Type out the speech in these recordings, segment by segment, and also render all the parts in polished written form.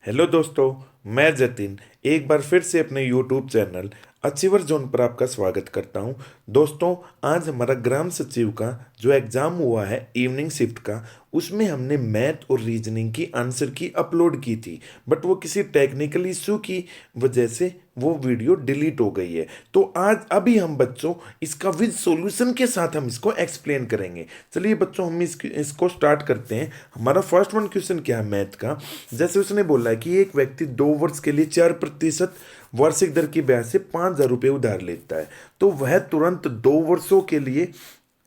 Hello दोस्तों, मैं जतिन एक बार फिर से अपने यूट्यूब चैनल अचीवर जोन पर आपका स्वागत करता हूं। दोस्तों, आज हमारा ग्राम सचिव का जो एग्ज़ाम हुआ है इवनिंग शिफ्ट का, उसमें हमने मैथ और रीजनिंग की आंसर की अपलोड की थी, बट वो किसी टेक्निकल इशू की वजह से वो वीडियो डिलीट हो गई है। तो आज अभी हम बच्चों इसका विद सॉल्यूशन के साथ हम इसको एक्सप्लेन करेंगे। चलिए बच्चों, हम इसको स्टार्ट करते हैं। हमारा फर्स्ट वन क्वेश्चन क्या है मैथ का। जैसे उसने बोला है कि एक व्यक्ति 2 वर्ष के लिए 4% वार्षिक दर की ब्याज से 5,000 रुपये उधार लेता है, तो वह तुरंत 2 वर्षों के लिए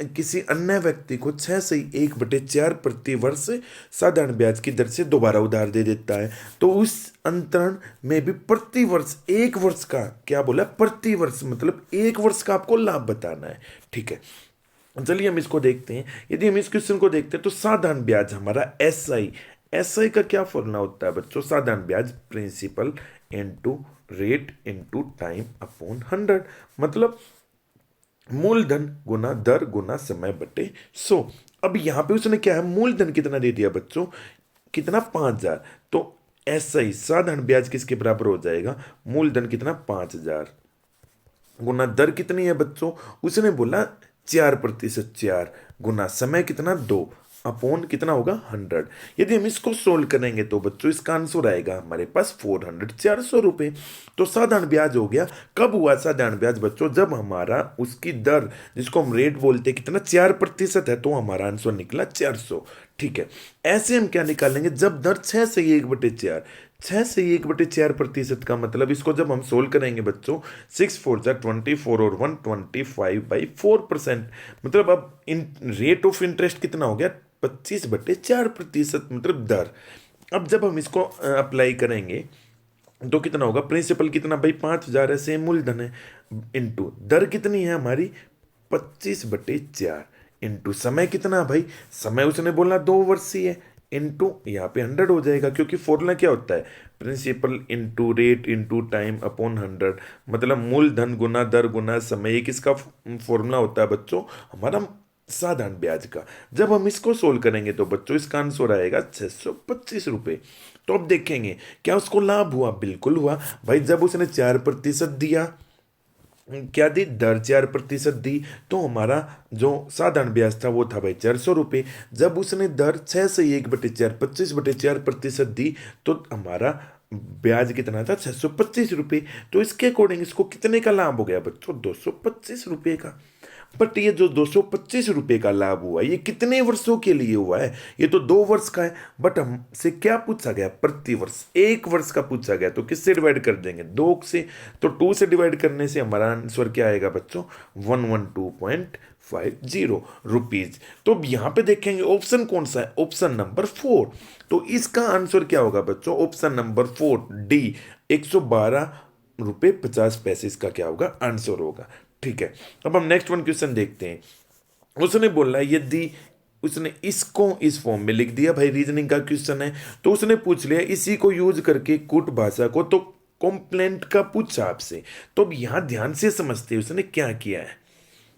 किसी अन्य व्यक्ति को 6/1/4 प्रति वर्ष साधारण ब्याज की दर से दोबारा उधार दे देता है। तो उस अंतरण में भी प्रति वर्ष 1 वर्ष का क्या बोला, प्रति वर्ष मतलब 1 वर्ष का आपको लाभ बताना है। ठीक है, चलिए हम इसको देखते हैं। यदि हम इस क्वेश्चन को देखते हैं तो साधारण ब्याज हमारा एसआई का क्या फॉर्मूला होता है बच्चों? साधारण ब्याज principal into rate into time upon 100, मतलब मूलधन गुना दर गुना समय बटे 100। अब यहां पे उसने क्या है, मूलधन कितना दे दिया बच्चों, कितना 5,000। तो एसआई साधारण ब्याज किसके बराबर हो जाएगा, मूलधन कितना 5,000 गुना दर कितनी है बच्चों, उसने बोला 4%, 4 गुना समय कितना 2 अपॉन कितना होगा 100। यदि हम इसको सोल्व करेंगे तो बच्चों इसका आंसर आएगा हमारे पास 400 तो साधारण ब्याज हो गया। कब हुआ साधारण ब्याज बच्चों? जब हमारा उसकी दर, जिसको हम रेट बोलते हैं, कितना 4% है, तो हमारा आंसर निकला 400। ठीक है, ऐसे हम क्या निकालेंगे, जब दर 6/1/4, 6/1/4% का मतलब, इसको जब हम सोल्व करेंगे बच्चों, 6×4 = 24 और 125/4%, मतलब अब इन रेट ऑफ इंटरेस्ट कितना हो गया 25/4%, मतलब दर। अब जब हम इसको अप्लाई करेंगे तो कितना होगा, प्रिंसिपल कितना भाई 5,000 है, सेम मूलधन है, इंटू दर कितनी है हमारी 25/4, इंटू समय कितना भाई, समय उसने बोला 2 वर्ष ही है, इंटू यहाँ पे 100 हो जाएगा, क्योंकि फॉर्मूला क्या होता है, principal into rate into time upon 100, मतलब मूलधन गुना दर गुना समय। किसका फॉर्मूला होता है बच्चों, हमारा साधारण ब्याज का। जब हम इसको सोल्व करेंगे तो बच्चों इसका आंसर आएगा 625 रुपये। तो अब देखेंगे क्या उसको लाभ हुआ, बिल्कुल हुआ भाई। जब उसने 4% दिया, क्या दी, दर 4% दी, तो हमारा जो साधारण ब्याज था वो था भाई 400 रुपये। जब उसने दर 6/1/4 25/4% दी, तो हमारा ब्याज कितना था 625 रुपये। तो इसके अकॉर्डिंग इसको कितने का लाभ हो गया बच्चों, 225 रुपये का। बट ये जो 225 रुपये का लाभ हुआ, ये कितने वर्षों के लिए हुआ है, ये तो 2 वर्ष का है। बट हमसे क्या पूछा गया, प्रति वर्ष 1 वर्ष का पूछा गया, तो किससे डिवाइड कर देंगे, 2 से। तो 2 से डिवाइड करने से हमारा आंसर क्या आएगा बच्चों, 112.50 रुपीज। तो अब यहां पे देखेंगे ऑप्शन कौन सा है, ऑप्शन नंबर 4। तो इसका आंसर क्या होगा बच्चों, ऑप्शन नंबर 4 डी, 112 रुपये 50 पैसे इसका क्या होगा, आंसर होगा। ठीक है, अब हम नेक्स्ट वन क्वेश्चन देखते हैं। उसने बोला यदि, उसने इसको इस फॉर्म में लिख दिया, भाई रीजनिंग का क्वेश्चन है, तो उसने पूछ लिया इसी को यूज करके कुट भाषा को, तो कॉम्प्लेंट का पूछा आपसे। तो अब यहां ध्यान से समझते हैं उसने क्या किया है,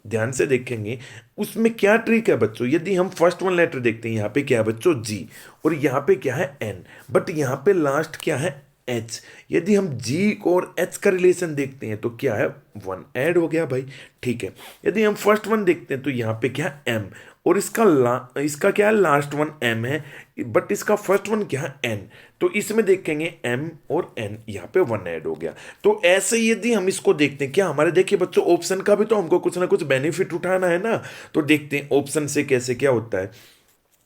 ध्यान से देखेंगे उसमें क्या ट्रिक है बच्चों। यदि हम फर्स्ट वन लेटर देखते हैं, यहाँ पे क्या है बच्चों जी, और यहाँ पे क्या है एन, बट यहाँ पे लास्ट क्या है एच। यदि हम जी और एच का रिलेशन देखते हैं तो क्या है, 1 ऐड हो गया भाई। ठीक है, यदि हम फर्स्ट वन देखते हैं तो यहाँ पे क्या है एम, और इसका क्या है, लास्ट वन एम है, बट इसका फर्स्ट वन क्या है एन। तो इसमें देखेंगे एम और एन, यहाँ पे 1 ऐड हो गया। तो ऐसे यदि हम इसको देखते हैं, क्या हमारे, देखिए बच्चों ऑप्शन का भी तो हमको कुछ ना कुछ बेनिफिट उठाना है ना। तो देखते हैं ऑप्शन से कैसे क्या होता है।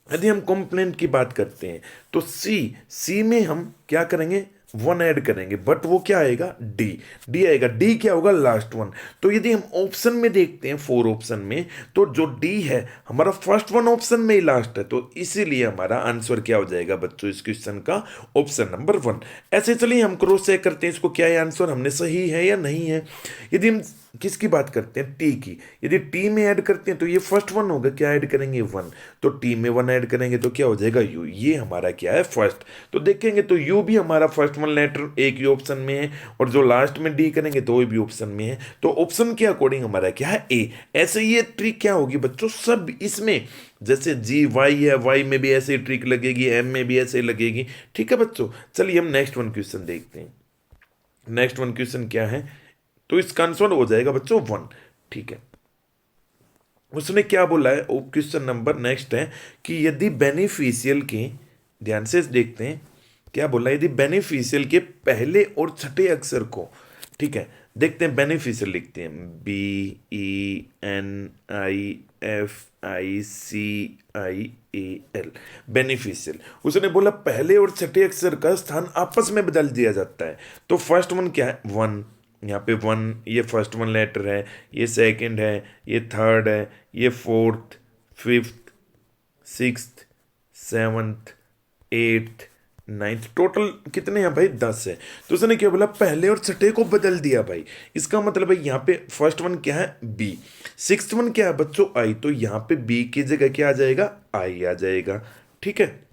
यदि हम कंप्लेंट की बात करते हैं तो सी में हम क्या करेंगे, 1 ऐड करेंगे, बट वो क्या आएगा, डी आएगा। डी क्या होगा, लास्ट वन। तो यदि हम ऑप्शन में देखते हैं 4 ऑप्शन में, तो जो डी है हमारा फर्स्ट वन ऑप्शन में ही लास्ट है, तो इसीलिए हमारा आंसर क्या हो जाएगा बच्चों इस क्वेश्चन का, ऑप्शन नंबर 1। ऐसे चलिए हम क्रॉस चेक करते हैं इसको, क्या ये आंसर हमने सही है या नहीं है। यदि हम किसकी बात करते हैं, टी की। यदि टी में ऐड करते हैं तो ये फर्स्ट वन होगा, क्या ऐड करेंगे, वन। तो टी में वन ऐड करेंगे तो क्या हो जाएगा, यू। ये हमारा क्या है, फर्स्ट। तो देखेंगे तो यू भी हमारा फर्स्ट वन लेटर एक ही ऑप्शन में है, और जो लास्ट में डी करेंगे तो वो भी ऑप्शन में है। तो ऑप्शन के अकॉर्डिंग हमारा क्या है, ए। ऐसे ये ट्रिक क्या होगी बच्चों, सब इसमें जैसे जी वाई है, वाई में भी ऐसे ट्रिक लगेगी, एम में भी ऐसे लगेगी। ठीक है बच्चों, चलिए हम नेक्स्ट वन क्वेश्चन देखते हैं। नेक्स्ट वन क्वेश्चन क्या है, तो इसका आंसर हो जाएगा बच्चों वन। ठीक है, उसने क्या बोला है, क्वेश्चन नंबर नेक्स्ट है कि यदि बेनिफिशियल के, ध्यान से देखते हैं क्या बोला है, यदि बेनिफिशियल के पहले और छठे अक्षर को, ठीक है, देखते हैं बेनिफिशियल लिखते हैं, BENIFICIAL, बेनिफिशियल। उसने बोला पहले और छठे अक्षर का स्थान आपस में बदल दिया जाता है। तो फर्स्ट वन क्या है, वन। यहाँ पे वन, ये फर्स्ट वन लेटर है, ये सेकंड है, ये थर्ड है, ये fourth, fifth, sixth, seventh, eighth, ninth, total कितने हैं भाई, 10 है। तो उसने क्या बोला, पहले और छठे को बदल दिया भाई। इसका मतलब है यहाँ पे फर्स्ट वन क्या है, बी। सिक्स्थ वन क्या है बच्चों, आई। तो यहाँ पे बी की जगह क्या आ जाएगा, आई आ जाएगा। ठीक है,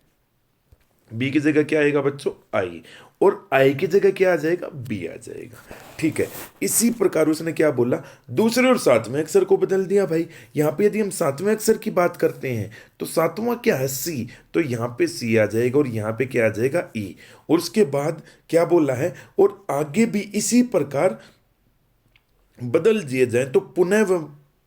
बी की जगह क्या आएगा बच्चों, आई, और आई की जगह क्या आ जाएगा, बी आ जाएगा। ठीक है, इसी प्रकार उसने क्या बोला, दूसरे और सातवें अक्षर को बदल दिया भाई। यहाँ पे यदि हम सातवें अक्षर की बात करते हैं तो सातवां क्या है, सी। तो यहाँ पे सी आ जाएगा और यहाँ पे क्या आ जाएगा, ई। और उसके बाद क्या बोला है, और आगे भी इसी प्रकार बदल दिए जाए तो पुनः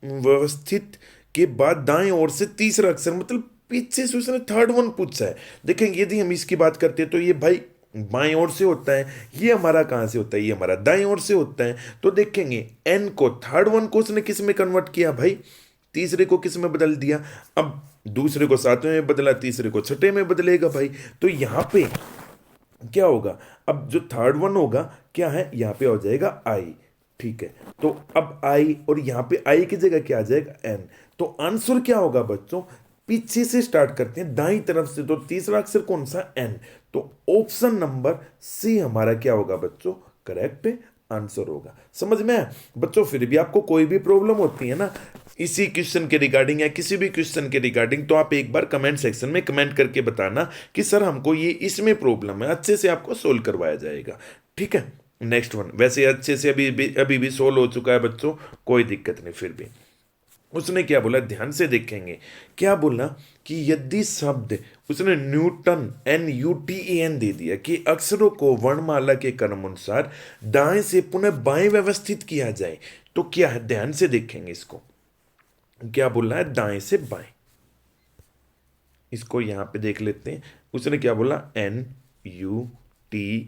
व्यवस्थित के बाद दाएं ओर से तीसरा अक्षर, मतलब पीछे से उसने थर्ड वन पूछा है। देखेंगे यदि हम इसकी बात करते हैं तो ये भाई बाएं ओर से होता है, ये हमारा कहां से होता है, ये हमारा दाएं ओर से होता है। तो देखेंगे एन को, थर्ड वन को उसने किस में कन्वर्ट किया भाई, तीसरे को किस में बदल दिया। अब दूसरे को सातवें में बदला, तीसरे को छठे में बदलेगा भाई। तो यहां पे क्या होगा, अब जो थर्ड वन होगा क्या है, यहाँ पे हो जाएगा आई। ठीक है, तो अब आई, और यहाँ पे आई की जगह क्या आ जाएगा, एन। तो आंसर क्या होगा बच्चों, पीछे से स्टार्ट करते हैं दाई तरफ से, तो तीसरा अक्षर कौन सा, एन। तो ऑप्शन नंबर सी हमारा क्या होगा बच्चों, करेक्ट आंसर होगा। समझ में आया बच्चों। फिर भी आपको कोई भी प्रॉब्लम होती है ना इसी क्वेश्चन के रिगार्डिंग या किसी भी क्वेश्चन के रिगार्डिंग, तो आप एक बार कमेंट सेक्शन में कमेंट करके बताना कि सर हमको ये इसमें प्रॉब्लम है, अच्छे से आपको सोल्व करवाया जाएगा। ठीक है, नेक्स्ट वन वैसे अच्छे से अभी भी सोल्व हो चुका है बच्चों, कोई दिक्कत नहीं। फिर भी उसने क्या बोला, ध्यान से देखेंगे क्या बोला कि यदि शब्द, उसने न्यूटन NUTAN दे दिया कि अक्षरों को वर्णमाला के क्रम अनुसार दाएं से पुनः बाएं व्यवस्थित किया जाए, तो क्या है, ध्यान से देखेंगे इसको क्या बोला है, दाएं से बाएं। इसको यहां पे देख लेते हैं, उसने क्या बोला, NUTAN।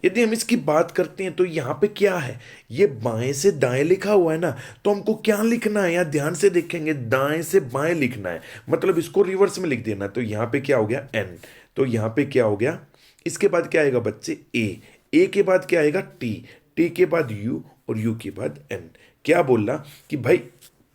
यदि हम इसकी बात करते हैं तो यहां पे क्या है, ये बाएं से दाएं लिखा हुआ है ना, तो हमको क्या लिखना है, यहां ध्यान से देखेंगे, दाएं से बाएं लिखना है, मतलब इसको रिवर्स में लिख देना। तो यहां पे क्या हो गया, एन। तो यहां पे क्या हो गया, इसके बाद क्या आएगा बच्चे, ए के बाद क्या आएगा, टी के बाद यू, और यू के बाद एन। क्या बोला कि भाई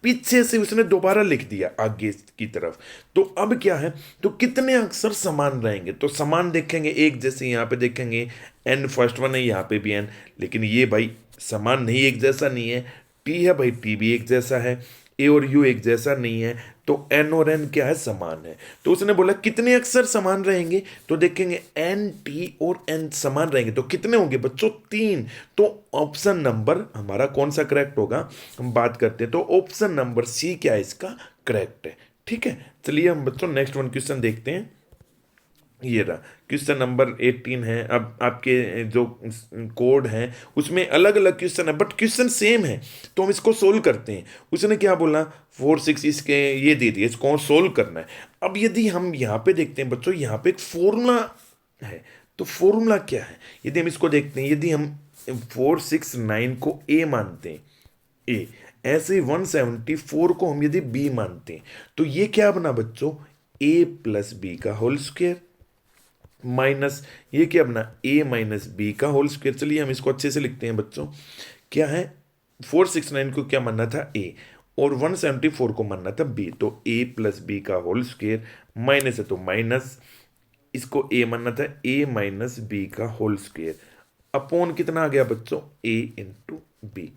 पीछे से उसने दोबारा लिख दिया आगे की तरफ। तो अब क्या है, तो कितने अक्षर समान रहेंगे, तो समान देखेंगे एक जैसे, यहाँ पे देखेंगे एन फर्स्ट वन है, यहाँ पे भी एन, लेकिन ये भाई समान नहीं, एक जैसा नहीं है। टी है भाई, टी भी एक जैसा है, ए और यू एक जैसा नहीं है, तो एन और एन क्या है, समान है। तो उसने बोला कितने अक्षर समान रहेंगे, तो देखेंगे एन, टी और एन समान रहेंगे, तो कितने होंगे बच्चों, 3। तो ऑप्शन नंबर हमारा कौन सा करेक्ट होगा, हम बात करते हैं तो ऑप्शन नंबर सी क्या है, इसका करेक्ट है। ठीक है, चलिए हम बच्चों नेक्स्ट वन क्वेश्चन देखते हैं। ये रहा क्वेश्चन नंबर 18 है। अब आपके जो कोड हैं उसमें अलग अलग क्वेश्चन है, बट क्वेश्चन सेम है, तो हम इसको सोल्व करते हैं। उसने क्या बोला, 4 6 इसके ये दे दिए, इसको सोल्व करना है। अब यदि हम यहाँ पे देखते हैं बच्चों, यहाँ पे एक फॉर्मूला है, तो फॉर्मूला क्या है, यदि हम इसको देखते हैं, यदि हम 4 6 9 को ए मानते हैं, ए, ऐसे ही 174 को हम यदि बी मानते हैं, तो ये क्या बना बच्चों, ए प्लस बी का होल स्क्वायर माइनस ये क्या बना, ए माइनस बी का होल स्क्वायर। चलिए हम इसको अच्छे से लिखते हैं बच्चों, क्या है, 469 को क्या मानना था, ए, और 174 को मानना था बी। तो ए प्लस बी का होल स्क्वायर माइनस है तो माइनस, इसको ए मानना था, ए माइनस बी का होल स्क्वायर अपॉन कितना आ गया बच्चों, ए इंटू बी।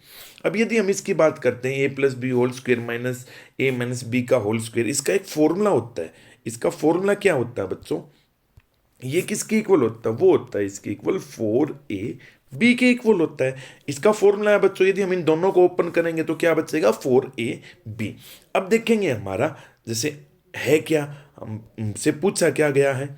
अब यदि हम इसकी बात करते हैं A plus B whole square minus A minus B का होल स्क्वायर, इसका एक फॉर्मूला होता है। इसका फॉर्मूला क्या होता है बच्चों? ये किसके इक्वल होता है? वो होता है इसके इक्वल 4a बी के इक्वल होता है। इसका फॉर्मूला है बच्चों, यदि हम इन दोनों को ओपन करेंगे तो क्या बचेगा? 4a B. अब देखेंगे हमारा जैसे है क्या, हमसे पूछा क्या गया है,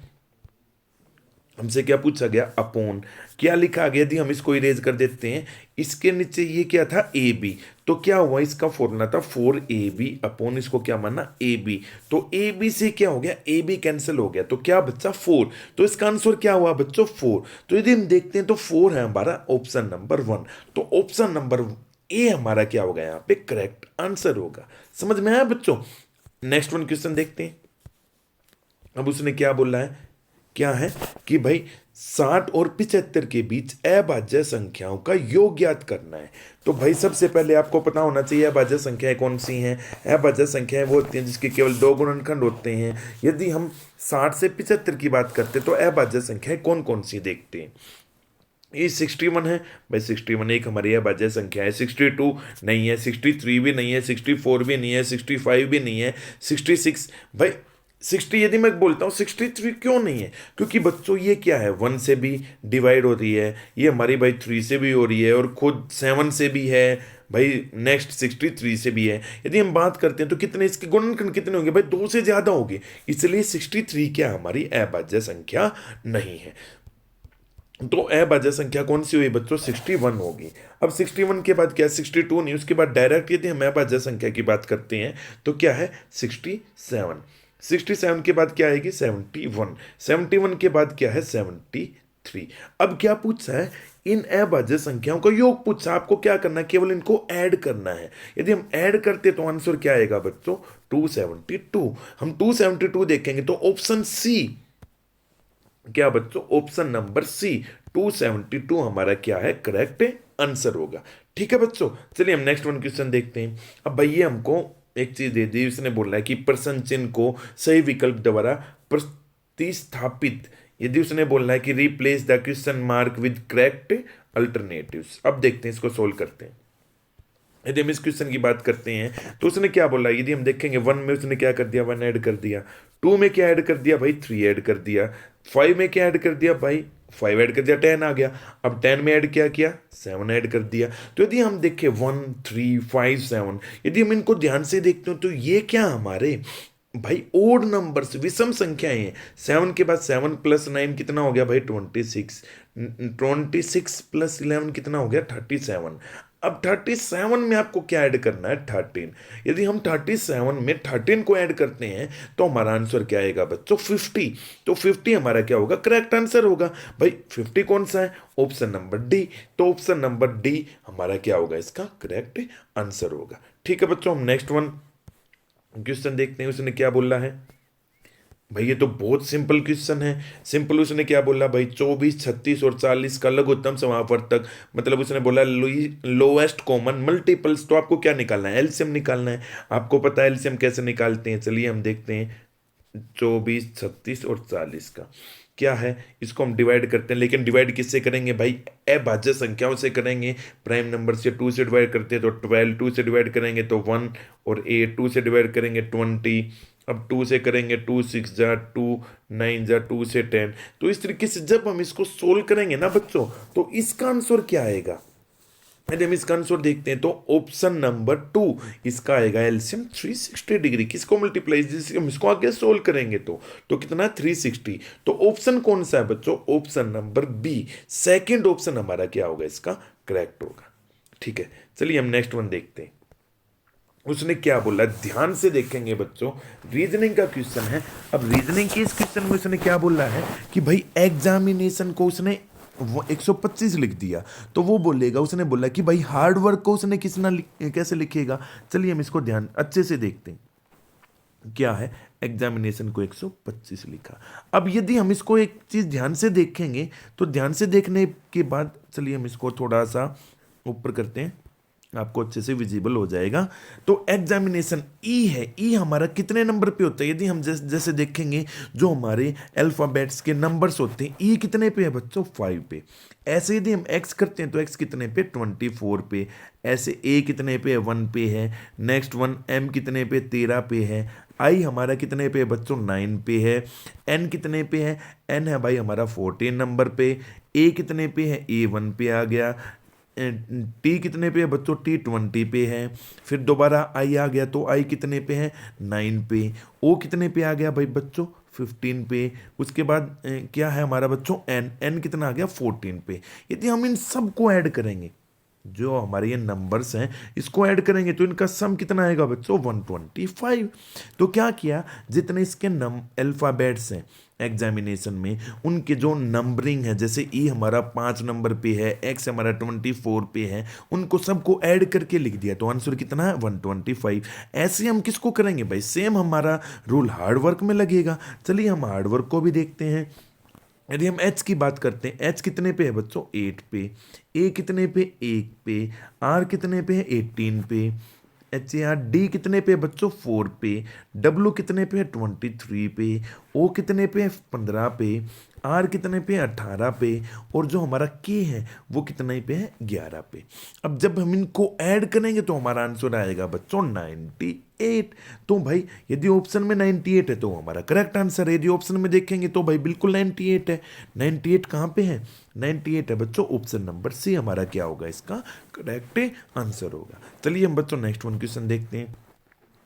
हमसे क्या पूछा गया? अपॉन क्या लिखा गया? यदि हम इसको इरेज कर देते हैं, इसके नीचे ये क्या था? A B. तो क्या हुआ? इसका फॉर्मूला था 4ab अपॉन इसको क्या माना? A B. तो ए बी से क्या हो गया? ए बी कैंसिल हो गया, तो क्या बचा? 4। तो इसका आंसर क्या हुआ बच्चों? 4। तो यदि हम देखते हैं तो 4 है हमारा ऑप्शन नंबर 1। तो ऑप्शन नंबर ए हमारा क्या होगा? यहाँ पे करेक्ट आंसर होगा। समझ में आया बच्चों? नेक्स्ट वन क्वेश्चन देखते हैं। अब उसने क्या बोला है? क्या है कि भाई 60 और 75 के बीच अभाज्य संख्याओं का योग ज्ञात करना है। तो भाई सबसे पहले आपको पता होना चाहिए अभाज्य संख्याएं कौन सी हैं। अभाज्य संख्याएं वो होती हैं जिसके केवल 2 गुणनखंड होते हैं। यदि हम 60 से 75 की बात करते हैं तो अभाज्य संख्याएं कौन कौन सी देखते हैं? ये 61 है भाई, 61 एक हमारी अभाज्य संख्या है। 62 नहीं है, 63 भी नहीं है, 64 भी नहीं है, 65 भी नहीं है, 66 भाई 60 यदि मैं बोलता हूँ 63 क्यों नहीं है? क्योंकि बच्चों ये क्या है? 1 से भी डिवाइड हो रही है, ये हमारी भाई 3 से भी हो रही है और खुद 7 से भी है भाई, नेक्स्ट 63 से भी है। यदि हम बात करते हैं तो कितने इसके गुणनखंड कितने होंगे भाई? 2 से ज्यादा होंगे, इसलिए 63 क्या हमारी अभाज्य संख्या नहीं है। तो अभाज्य संख्या कौन सी हुई बच्चों? 61 होगी। अब 61 के बाद क्या? 62 नहीं, उसके बाद डायरेक्ट यदि हम अभाज्य संख्या की बात करते हैं तो क्या है? 67। 67 के बाद क्या आएगी? 71। 71 के बाद क्या है? 73। अब क्या पूछा है? इन अभाज्य संख्याओं का योग पूछा। आपको क्या करना है? केवल इनको ऐड करना है। यदि हम ऐड करते तो आंसर क्या आएगा बच्चों? 272। हम 272 देखेंगे तो ऑप्शन सी क्या बच्चों? ऑप्शन नंबर सी 272 हमारा क्या है? करेक्ट आंसर होगा। ठीक है बच्चों, चलिए हम नेक्स्ट वन क्वेश्चन देखते हैं। अब भैया हमको एक चीज दे दी, उसने बोला है कि प्रश्न चिन्ह को सही विकल्प द्वारा प्रतिस्थापित, यदि उसने बोलना है कि replace the question mark with correct alternatives. अब देखते हैं, इसको सोल्व करते हैं। यदि हम इस क्वेश्चन की बात करते हैं तो उसने क्या बोला? यदि हम देखेंगे 1 में उसने क्या कर दिया? 1 ऐड कर दिया। 2 में क्या ऐड कर दिया भाई? 3 ऐड कर दिया। 5 में क्या ऐड कर दिया भाई? 5 ऐड कर दिया, 10 आ गया। अब 10 में ऐड क्या किया? 7 ऐड कर दिया। तो यदि हम देखें 1 3 5 7, यदि हम इनको ध्यान से देखते हो तो ये क्या हमारे भाई ओड नंबर्स, विषम संख्याएं हैं। 7 के बाद 7 प्लस 9 कितना हो गया भाई? 26। 26 प्लस 11 कितना हो गया? 37। अब 37 में आपको क्या ऐड करना है? 13। यदि हम 37 में 13 को ऐड करते हैं तो हमारा आंसर क्या आएगा बच्चों? 50। तो 50 हमारा क्या होगा? करेक्ट आंसर होगा। भाई 50 कौन सा है? Option number D. तो ऑप्शन नंबर डी हमारा क्या होगा? इसका करेक्ट आंसर होगा। ठीक है बच्चों, हम नेक्स्ट वन क्वेश्चन देखते हैं। उसने क्या बोला है भाई? ये तो बहुत सिंपल क्वेश्चन है। सिंपल उसने क्या बोला भाई? 24 36 और 40 का लघुत्तम समापवर्तक, मतलब उसने बोला लोएस्ट कॉमन मल्टीपल्स। तो आपको क्या निकालना है? एलसीएम निकालना है। आपको पता है एलसीएम कैसे निकालते हैं? चलिए हम देखते हैं। 24 36 और 40 का क्या है? इसको हम डिवाइड करते हैं, लेकिन डिवाइड किससे करेंगे भाई? अभाज्य संख्याओं से करेंगे। प्राइम नंबर से 2 से डिवाइड करते हैं तो 12, 2 से डिवाइड करेंगे तो 1 और 8, 2 से डिवाइड करेंगे 20। अब 2 से करेंगे 2 6 जा 2 9 जा 2 से 10। तो इस तरीके से जब हम इसको सोल्व करेंगे ना बच्चों, तो इसका आंसर क्या आएगा? यदि हम इसका आंसर देखते हैं तो ऑप्शन नंबर 2 इसका आएगा एलसीएम 360 डिग्री। किसको मल्टीप्लाई? जिससे हम इसको आगे सोल्व करेंगे तो कितना? 360। तो ऑप्शन कौन सा है बच्चों? Option number B, second option हमारा क्या होगा? इसका करेक्ट होगा। ठीक है, चलिए हम नेक्स्ट वन देखते हैं। उसने क्या बोला? ध्यान से देखेंगे बच्चों, रीजनिंग का क्वेश्चन है। अब रीजनिंग के इस क्वेश्चन में उसने क्या बोला है कि भाई एग्जामिनेशन को उसने वो 125 लिख दिया, तो वो बोलेगा, उसने बोला कि भाई हार्ड वर्क को उसने कैसे लिखेगा? चलिए हम इसको ध्यान अच्छे से देखते हैं। क्या है? एग्जामिनेशन को 125 लिखा। अब यदि हम इसको एक चीज ध्यान से देखेंगे तो ध्यान से देखने के बाद चलिए हम इसको थोड़ा सा ऊपर करते हैं, आपको अच्छे से विजिबल हो जाएगा। तो एग्जामिनेशन ई है, ई हमारा कितने नंबर पे होता है, यदि हम जैसे देखेंगे जो हमारे अल्फाबेट्स के नंबर्स होते हैं, ई कितने पे है बच्चों 5 पे। ऐसे यदि हम एक्स करते हैं तो एक्स कितने पे 24 पे। ऐसे ए कितने पे 1 पे है। नेक्स्ट वन एम कितने पे 13 पे है। आई हमारा कितने पे बच्चों 9 पे है। एन कितने पे है, एन है भाई हमारा 14 नंबर पे। ए कितने पे है, ए 1 पे आ गया। टी कितने पे है बच्चों, टी 20 पे है। फिर दोबारा आई आ गया तो आई कितने पे है 9 पे। ओ कितने पे आ गया भाई बच्चों 15 पे। उसके बाद क्या है हमारा बच्चों एन, एन कितना आ गया 14 पे। यदि हम इन सबको ऐड करेंगे, जो हमारे ये नंबर्स हैं इसको ऐड करेंगे तो इनका सम कितना आएगा बच्चों 125। तो क्या किया, जितने इसके अल्फाबेट्स हैं एग्जामिनेशन में उनके जो नंबरिंग है, जैसे ई हमारा 5 नंबर पे है, एक्स हमारा 24 पे है, उनको सबको ऐड करके लिख दिया तो आंसर कितना है 125। ऐसे हम किसको करेंगे भाई, सेम हमारा रूल हार्ड वर्क में लगेगा। चलिए हम हार्ड वर्क को भी देखते हैं। यदि हम एच की बात करते हैं, एच कितने पे है बच्चों 8 पे। ए कितने पे 1 पे। आर कितने पे है 18 पे। एच ए आर डी कितने पे बच्चों 4 पे। डब्लू कितने पे है 23 पे। ओ कितने पे है 15 पे। आर कितने पे 18 पे। और जो हमारा के है वो कितने पे है 11 पे। अब जब हम इनको ऐड करेंगे तो हमारा आंसर आएगा बच्चों 98। तो भाई यदि ऑप्शन में 98 है तो हमारा करेक्ट आंसर है। यदि ऑप्शन में देखेंगे तो भाई बिल्कुल 98 है। 98 कहाँ पे है, 98 है बच्चों ऑप्शन नंबर सी हमारा क्या होगा, इसका करेक्ट आंसर होगा। चलिए हम बच्चों नेक्स्ट वन क्वेश्चन देखते हैं।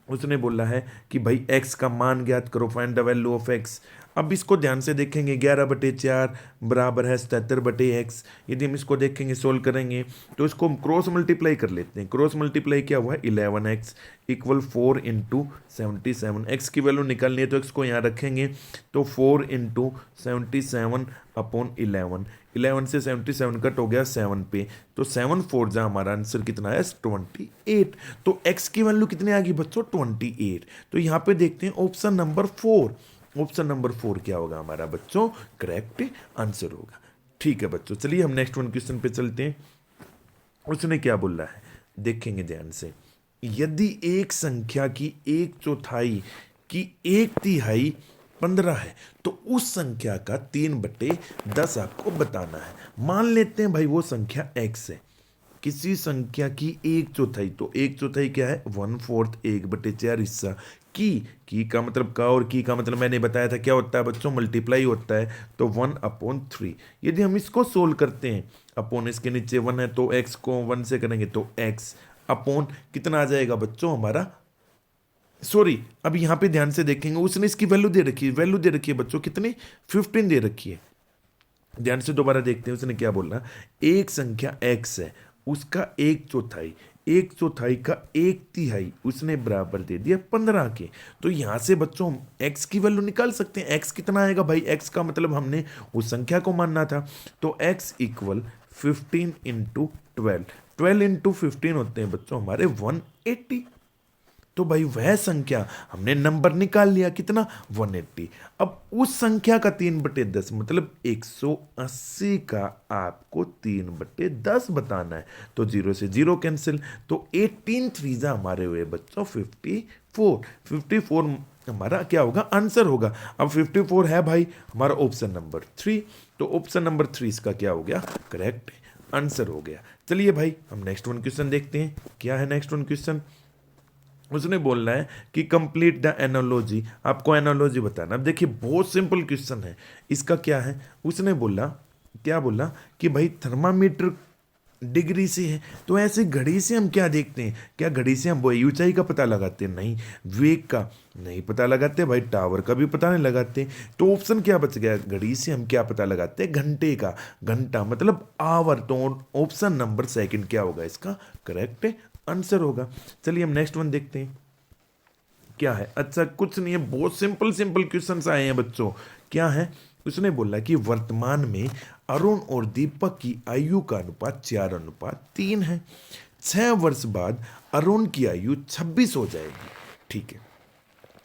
उसने बोला है कि भाई x का मान ज्ञात करो, find the value of x। अब इसको ध्यान से देखेंगे, 11/4 बराबर है 77/x। यदि हम इसको देखेंगे सोल्व करेंगे तो इसको हम क्रॉस मल्टीप्लाई कर लेते हैं। क्रॉस मल्टीप्लाई क्या हुआ है 11x इक्वल 4 इंटू 77। एक्स की वैल्यू निकालनी है तो एक्स को यहाँ रखेंगे तो 4 इंटू 77 अपॉन 11। 11 से 77 कट हो गया 7 पे, तो 7 4 जा हमारा आंसर कितना है 28। तो x की वैल्यू कितनी आ गई बच्चों 28। तो यहाँ पे देखते हैं ऑप्शन नंबर 4। ऑप्शन नंबर 4 क्या होगा हमारा बच्चों, करेक्ट आंसर होगा। ठीक है बच्चों, चलिए हम नेक्स्ट वन क्वेश्चन पे चलते हैं। उसने क्या बोला है देखेंगे ध्यान से। यदि एक संख्या की 1/4 की 1/3 15 है तो उस संख्या का 3/10 आपको बताना है। मान लेते हैं भाई वो संख्या x है। किसी संख्या की 1/4, तो 1/4 क्या है 1/4, 1/4 हिस्सा। की का मतलब का, और की का मतलब मैंने बताया था क्या होता है बच्चों, मल्टीप्लाई होता है, तो 1/3। यदि हम इसको सोल्व करते हैं, अपॉन इसके नीचे 1 है तो x को 1 से करेंगे तो x अपॉन कितना आ जाएगा बच्चों हमारा, सॉरी अब यहां पे ध्यान से देखेंगे उसने इसकी वैल्यू दे रखी है, वैल्यू दे रखी है बच्चों कितनी 15 दे रखी है। ध्यान से दोबारा देखते हैं उसने क्या बोला। एक संख्या x है, उसका 1/4, 1/4 का 1/3 उसने बराबर दे दिया 15 के। तो यहां से बच्चों हम x की वैल्यू निकाल सकते हैं। x कितना आएगा भाई, x का मतलब हमने उस संख्या को मानना था, तो x इक्वल 15 इंटू 12, 12 इंटू 15 होते हैं बच्चों हमारे 180। तो भाई वह संख्या हमने नंबर निकाल लिया कितना 180। अब उस संख्या का 3/10 मतलब 180 का आपको 3/10 बताना है। तो 0 से 0 कैंसिल, तो 18 3 हमारे हुए बच्चों 54। 54 हमारा क्या होगा आंसर होगा। अब 54 है भाई हमारा ऑप्शन नंबर 3, तो ऑप्शन नंबर 3 इसका क्या हो गया करेक्ट आंसर हो गया। चलिए भाई हम नेक्स्ट वन क्वेश्चन देखते हैं। क्या है नेक्स्ट वन क्वेश्चन, उसने बोलना है कि कंप्लीट द एनालॉजी, आपको एनालॉजी बताना। अब देखिए बहुत सिंपल क्वेश्चन है। इसका क्या है, उसने बोला क्या बोला कि भाई थर्मामीटर डिग्री से है, तो ऐसे घड़ी से हम क्या देखते हैं, क्या घड़ी से हम वही ऊंचाई का पता लगाते हैं, नहीं वेग का नहीं पता लगाते भाई, टावर का भी पता नहीं लगाते। तो ऑप्शन क्या बच गया, घड़ी से हम क्या पता लगाते हैं घंटे का, घंटा मतलब आवर। तो ऑप्शन नंबर 2 क्या होगा इसका करेक्ट आंसर होगा। चलिए हम नेक्स्ट वन देखते हैं क्या है। अच्छा कुछ नहीं है, बहुत सिंपल सिंपल क्वेश्चंस आए हैं बच्चों। क्या है, उसने बोला कि वर्तमान में अरुण और दीपक की आयु का अनुपात 4:3 है। 6 वर्ष बाद अरुण की आयु 26 हो जाएगी। ठीक है,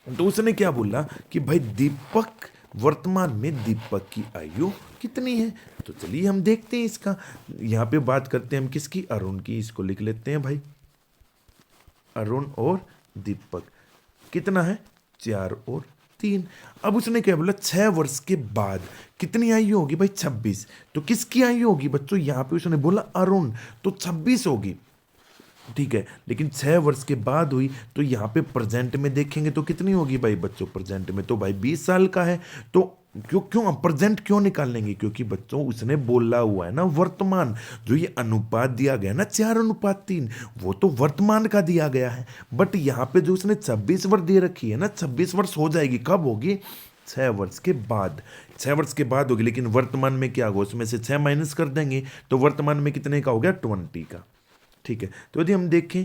तो उसने क्या बोला कि भाई दीपक वर्तमान में दीपक की आयु कितनी है। तो चलिए हम देखते हैं इसका, यहाँ पे बात करते हैं हम किसकी, अरुण की। इसको लिख लेते हैं भाई अरुण और दीपक। कितना है? 4 और 3। अब उसने क्या बोला, 6 वर्ष के बाद कितनी आयु होगी भाई? 26। तो किसकी आयु होगी बच्चों? यहाँ पे उसने बोला अरुण, तो 26 होगी, ठीक है। लेकिन 6 वर्ष के बाद हुई तो यहाँ पे प्रेजेंट में देखेंगे तो कितनी होगी भाई बच्चों? प्रेजेंट में तो भाई 20 साल का है। तो क्यों क्यों हम प्रेजेंट क्यों निकाल लेंगे? क्योंकि बच्चों उसने बोला हुआ है ना वर्तमान। जो ये अनुपात दिया गया ना 4:3, वो तो वर्तमान का दिया गया है। बट यहाँ पे जो उसने 26 वर्ष दे रखी है ना, 26 वर्ष हो जाएगी, कब होगी? 6 वर्ष के बाद। 6 वर्ष के बाद होगी। लेकिन वर्तमान में क्या होगा? उसमें से 6 माइनस कर देंगे तो वर्तमान में कितने का हो गया? 20 का, ठीक है। तो यदि हम देखें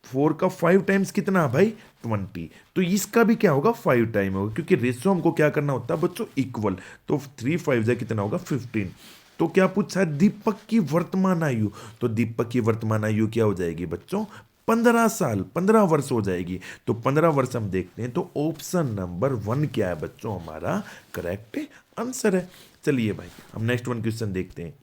4 का 5 टाइम्स कितना भाई? 20। तो इसका भी क्या होगा? 5 टाइम होगा, क्योंकि रेशियो हमको क्या करना होता है बच्चों? इक्वल। तो 3 5 जा कितना होगा? 15। तो क्या पूछा है? दीपक की वर्तमान आयु। तो दीपक की वर्तमान आयु क्या हो जाएगी बच्चों? 15 साल, 15 वर्ष हो जाएगी। तो 15 वर्ष हम देखते हैं तो ऑप्शन नंबर 1 क्या है बच्चों? हमारा करेक्ट आंसर है। चलिए भाई हम नेक्स्ट वन क्वेश्चन देखते हैं।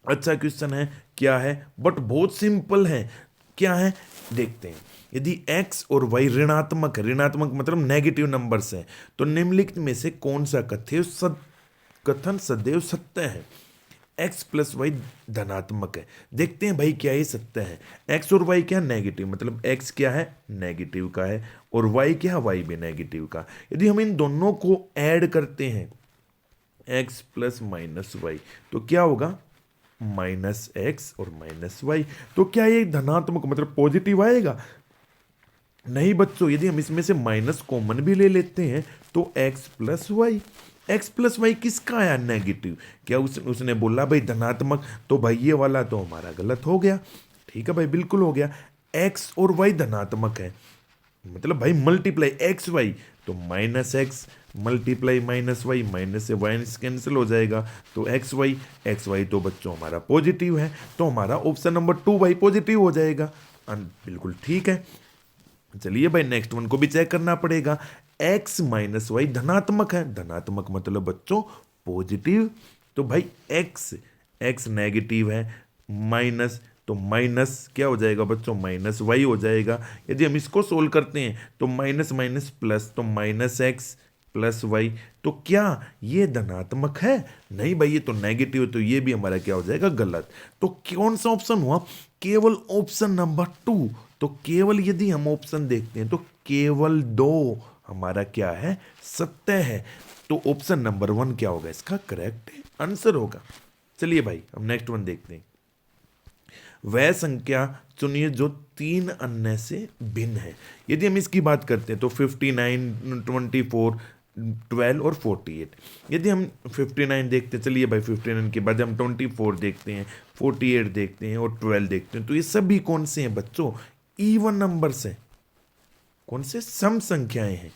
अच्छा क्वेश्चन है, क्या है? बट बहुत सिंपल है। क्या है देखते हैं। यदि x और y ऋणात्मक है, ऋणात्मक मतलब नेगेटिव नंबर्स हैं, तो निम्नलिखित में से कौन सा कथन सदैव सत्य है? x प्लस वाई धनात्मक है। देखते हैं भाई क्या ये सत्य है। x और y क्या? नेगेटिव, मतलब x क्या है? नेगेटिव का है, और y क्या है? y भी नेगेटिव का। यदि हम इन दोनों को ऐड करते हैं x प्लस माइनस वाई, तो क्या होगा? माइनस एक्स और माइनस वाई। तो क्या ये धनात्मक मतलब पॉजिटिव आएगा? नहीं बच्चों। यदि हम इसमें से माइनस कॉमन भी ले लेते हैं तो X plus Y. X plus Y किसका आया? नेगेटिव। क्या उसने बोला भाई धनात्मक? तो भाई ये वाला तो हमारा गलत हो गया। ठीक है भाई, बिल्कुल हो गया। एक्स और वाई धनात्मक है, मतलब भाई मल्टीप्लाई एक्स वाई, तो minus X multiply minus Y, minus से वाई कैंसिल हो जाएगा, तो एक्स वाई तो बच्चों हमारा पॉजिटिव है। तो हमारा ऑप्शन नंबर 2 भाई पॉजिटिव हो जाएगा। बिल्कुल ठीक है। चलिए भाई नेक्स्ट वन को भी चेक करना पड़ेगा। एक्स माइनस वाई धनात्मक है, धनात्मक मतलब बच्चों पॉजिटिव। तो भाई एक्स नेगेटिव है, माइनस, तो माइनस क्या हो जाएगा बच्चों? माइनस वाई हो जाएगा। यदि हम इसको सोल्व करते हैं तो माइनस माइनस प्लस, तो माइनस एक्स प्लस वाई। तो क्या ये धनात्मक है? नहीं भाई, ये तो नेगेटिव, तो ये भी हमारा क्या हो जाएगा? गलत। तो कौन सा ऑप्शन हुआ? केवल ऑप्शन नंबर 2। तो केवल यदि हम ऑप्शन देखते हैं तो केवल 2 हमारा क्या है? सत्य है। तो ऑप्शन नंबर 1 क्या होगा? इसका करेक्ट आंसर होगा। चलिए भाई हम नेक्स्ट वन देखते हैं। वह संख्या चुनिए जो 3 अन्य से भिन्न है। यदि हम इसकी बात करते हैं तो 59, 24, 12 और 48। यदि हम 59 देखते हैं, चलिए भाई 59 के बाद हम 24 देखते हैं, 48 देखते हैं और 12 देखते हैं, तो ये सभी कौन से हैं बच्चों? इवन नंबर्स हैं। कौन से? सम संख्याएं हैं।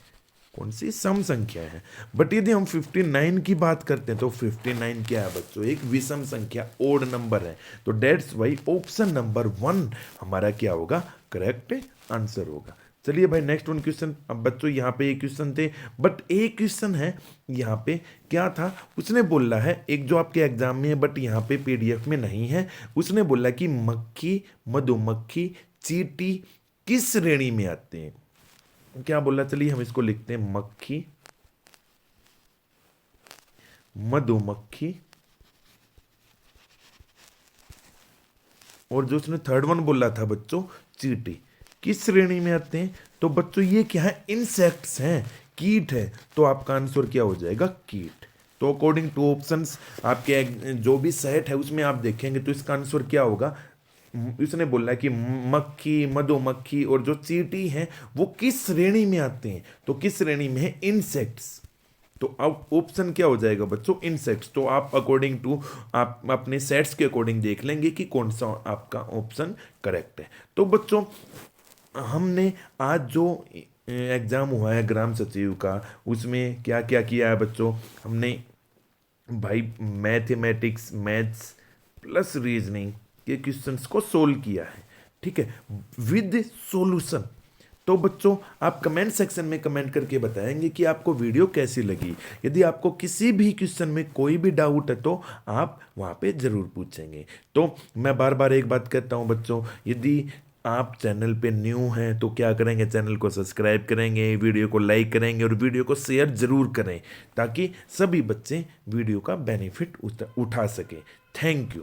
कौन सी? सम संख्या है। बट यदि हम 59 की बात करते हैं तो 59 क्या है बच्चों? एक विषम संख्या, ओड नंबर है। तो डेट्स वाई ऑप्शन नंबर 1 हमारा क्या होगा? करेक्ट आंसर होगा। चलिए भाई नेक्स्ट वन क्वेश्चन। अब बच्चों यहाँ पे एक क्वेश्चन थे, बट एक क्वेश्चन है यहाँ पे क्या था? उसने बोला है एक जो आपके एग्जाम में है बट यहाँ पे पीडीएफ में नहीं है। उसने बोला कि मक्खी, मधुमक्खी, चींटी किस श्रेणी में आते हैं? क्या बोला? चलिए हम इसको लिखते हैं, मक्खी, मधुमक्खी, और जो उसने थर्ड वन बोला था बच्चों, चींटी, किस श्रेणी में आते हैं? तो बच्चों ये क्या है? इंसेक्ट्स हैं, कीट है। तो आपका आंसर क्या हो जाएगा? कीट। तो अकॉर्डिंग टू ऑप्शंस आपके जो भी सेट है उसमें आप देखेंगे तो इसका आंसर क्या होगा? उसने बोला कि मक्खी, मधुमक्खी और जो चींटी हैं वो किस श्रेणी में आते हैं? तो किस श्रेणी में है? इंसेक्ट्स। तो अब ऑप्शन क्या हो जाएगा बच्चों? इंसेक्ट्स। तो आप अकॉर्डिंग टू आप अपने सेट्स के अकॉर्डिंग देख लेंगे कि कौन सा आपका ऑप्शन करेक्ट है। तो बच्चों हमने आज जो एग्जाम हुआ है ग्राम सचिव का, उसमें क्या क्या किया है बच्चों? हमने भाई मैथमेटिक्स, मैथ्स प्लस रीजनिंग के क्वेश्चंस को सोल्व किया है, ठीक है, विद सॉल्यूशन। तो बच्चों आप कमेंट सेक्शन में कमेंट करके बताएंगे कि आपको वीडियो कैसी लगी। यदि आपको किसी भी क्वेश्चन में कोई भी डाउट है तो आप वहाँ पे ज़रूर पूछेंगे। तो मैं बार बार एक बात कहता हूँ बच्चों, यदि आप चैनल पे न्यू हैं तो क्या करेंगे, चैनल को सब्सक्राइब करेंगे, वीडियो को लाइक करेंगे और वीडियो को शेयर ज़रूर करें ताकि सभी बच्चे वीडियो का बेनिफिट उठा सकें। Thank you.